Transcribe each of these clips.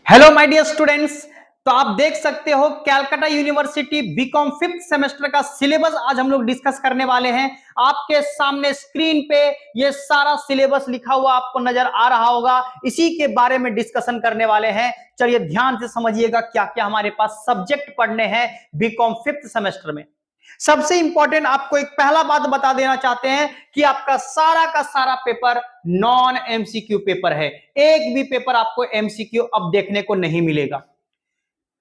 Hello my dear students. तो आप देख सकते हो Calcutta University BCom 5th semester का सिलेबस आज हम लोग डिस्कस करने वाले हैं। आपके सामने स्क्रीन पे ये सारा सिलेबस लिखा हुआ आपको नजर आ रहा होगा, इसी के बारे में डिस्कशन करने वाले हैं। चलिए ध्यान से समझिएगा क्या क्या हमारे पास सब्जेक्ट पढ़ने हैं बीकॉम 5th सेमेस्टर में। सबसे इंपॉर्टेंट आपको एक पहला बात बता देना चाहते हैं कि आपका सारा का सारा पेपर नॉन एमसीक्यू पेपर है। एक भी पेपर आपको एमसीक्यू अब देखने को नहीं मिलेगा।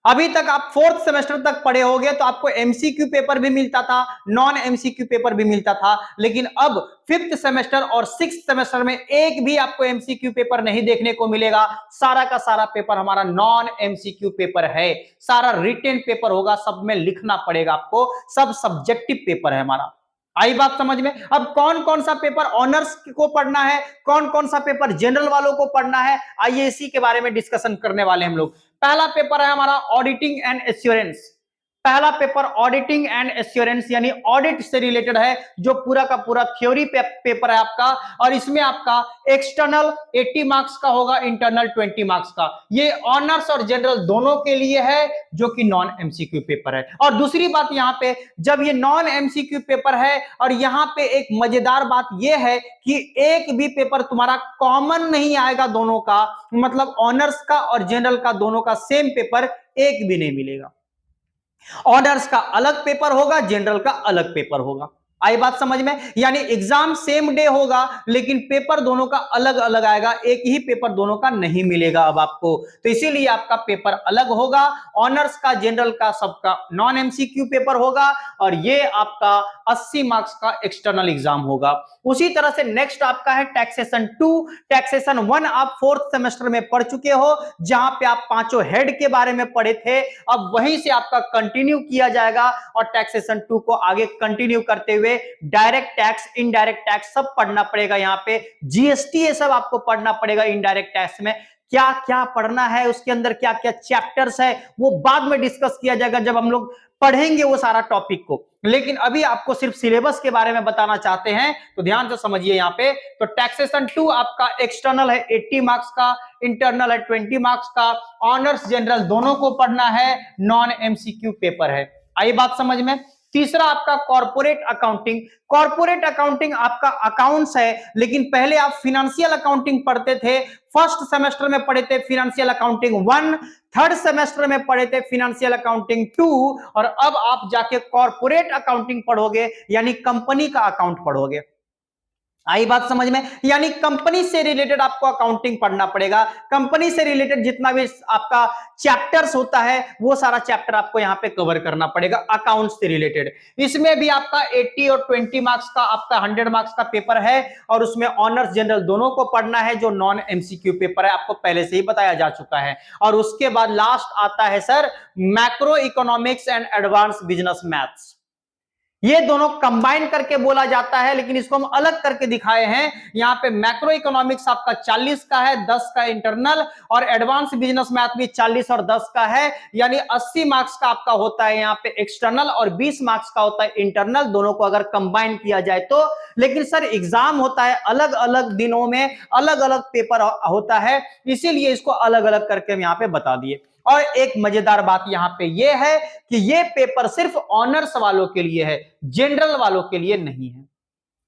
अभी तक आप 4th सेमेस्टर तक पढ़े होंगे तो आपको एमसीक्यू पेपर भी मिलता था, नॉन एमसीक्यू पेपर भी मिलता था, लेकिन अब 5th सेमेस्टर और 6th सेमेस्टर में एक भी आपको एमसीक्यू पेपर नहीं देखने को मिलेगा। सारा का सारा पेपर हमारा नॉन एमसीक्यू पेपर है, सारा रिटेन पेपर होगा, सब में लिखना पड़ेगा आपको, सब सब्जेक्टिव पेपर है हमारा। आई बात समझ में? अब कौन कौन सा पेपर ऑनर्स को पढ़ना है, कौन कौन सा पेपर जनरल वालों को पढ़ना है, आइए इसी के बारे में डिस्कशन करने वाले हम लोग। पहला पेपर है हमारा ऑडिटिंग एंड एश्योरेंस। पहला पेपर ऑडिटिंग एंड एश्योरेंस यानी ऑडिट से रिलेटेड है, जो पूरा का पूरा थ्योरी पेपर है आपका, और इसमें आपका एक्सटर्नल 80 मार्क्स का होगा, इंटरनल 20 मार्क्स का। ये ऑनर्स और जनरल दोनों के लिए है, जो कि नॉन एमसीक्यू पेपर है। और दूसरी बात यहां पे, जब ये नॉन एमसीक्यू पेपर है और यहां पे एक मजेदार बात ये है कि एक भी पेपर तुम्हारा कॉमन नहीं आएगा दोनों का, मतलब ऑनर्स का और जनरल का दोनों का सेम पेपर एक भी नहीं मिलेगा। ऑनर्स का अलग पेपर होगा, जनरल का अलग पेपर होगा। आई बात समझ में? यानी एग्जाम सेम डे होगा लेकिन पेपर दोनों का अलग अलग आएगा, एक ही पेपर दोनों का नहीं मिलेगा अब आपको। तो इसीलिए आपका पेपर अलग होगा, ऑनर्स का जनरल का सबका नॉन एमसीक्यू पेपर होगा, और ये आपका 80 मार्क्स का एक्सटर्नल एग्जाम होगा। उसी तरह से नेक्स्ट आपका है टैक्सेशन 2। टैक्सेशन 1 आप 4th सेमेस्टर में पढ़ चुके हो, जहां पे आप पांचों हेड के बारे में पढ़े थे। अब वहीं से आपका कंटिन्यू किया जाएगा और टैक्सेशन 2 को आगे कंटिन्यू करते हुए डायरेक्ट टैक्स, इनडायरेक्ट टैक्स सब पढ़ना पड़ेगा। यहाँ पे जीएसटी ये सब आपको पढ़ना पड़ेगा। इनडायरेक्ट टैक्स में क्या क्या पढ़ना है, उसके अंदर क्या क्या चैप्टर्स है, वो बाद में डिस्कस किया जाएगा जब हम लोग पढ़ेंगे वो सारा टॉपिक को। लेकिन अभी आपको सिर्फ सिलेबस के बारे में बताना चाहते हैं, तो ध्यान से समझिए। यहाँ पे तो टैक्सेशन 2 आपका एक्सटर्नल है 80 मार्क्स का, इंटरनल है 20 मार्क्स का, ऑनर्स जनरल दोनों को पढ़ना है, नॉन एमसीक्यू पेपर है। आई बात समझ में? तीसरा आपका कॉर्पोरेट अकाउंटिंग। कॉर्पोरेट अकाउंटिंग आपका अकाउंट्स है, लेकिन पहले आप फिनेंशियल अकाउंटिंग पढ़ते थे। फर्स्ट सेमेस्टर में पढ़े थे फिनेंशियल अकाउंटिंग 1, थर्ड सेमेस्टर में पढ़े थे फिनेंशियल अकाउंटिंग 2, और अब आप जाके कॉर्पोरेट अकाउंटिंग पढ़ोगे, यानी कंपनी का अकाउंट पढ़ोगे। आई बात समझ में? यानी कंपनी से रिलेटेड आपको अकाउंटिंग पढ़ना पड़ेगा। कंपनी से रिलेटेड जितना भी आपका चैप्टर्स होता है वो सारा चैप्टर आपको यहाँ पे कवर करना पड़ेगा अकाउंट्स से रिलेटेड। इसमें भी आपका 80 और 20 मार्क्स का आपका 100 मार्क्स का पेपर है, और उसमें ऑनर्स जनरल दोनों को पढ़ना है, जो नॉन एमसीक्यू पेपर है, आपको पहले से ही बताया जा चुका है। और उसके बाद लास्ट आता है sir macro economics and advance business maths. ये दोनों कंबाइन करके बोला जाता है, लेकिन इसको हम अलग करके दिखाए हैं। यहाँ पे मैक्रो इकोनॉमिक्स आपका 40 का है, 10 का इंटरनल, और एडवांस बिजनेस मैथ भी 40 और 10 का है, यानी 80 मार्क्स का आपका होता है यहाँ पे एक्सटर्नल, और 20 मार्क्स का होता है इंटरनल, दोनों को अगर कंबाइन किया जाए तो। लेकिन सर एग्जाम होता है अलग अलग दिनों में, अलग अलग पेपर होता है, इसीलिए इसको अलग अलग करके हम यहाँ पे बता दिए। और एक मजेदार बात यहां पे यह है कि यह पेपर सिर्फ ऑनर्स वालों के लिए है, जनरल वालों के लिए नहीं है।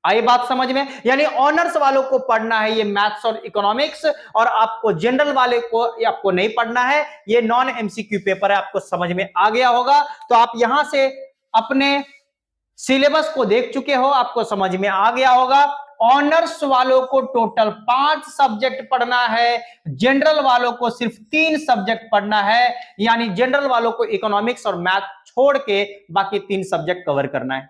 आई बात समझ में? यानी ऑनर्स वालों को पढ़ना है ये मैथ्स और इकोनॉमिक्स, और आपको जनरल वाले को आपको नहीं पढ़ना है। ये नॉन एमसीक्यू पेपर है। आपको समझ में आ गया होगा। तो आप यहां से अपने सिलेबस को देख चुके हो, आपको समझ में आ गया होगा। ऑनर्स वालों को टोटल 5 सब्जेक्ट पढ़ना है, जनरल वालों को सिर्फ 3 सब्जेक्ट पढ़ना है, यानी जनरल वालों को इकोनॉमिक्स और मैथ छोड़ के बाकी 3 सब्जेक्ट कवर करना है।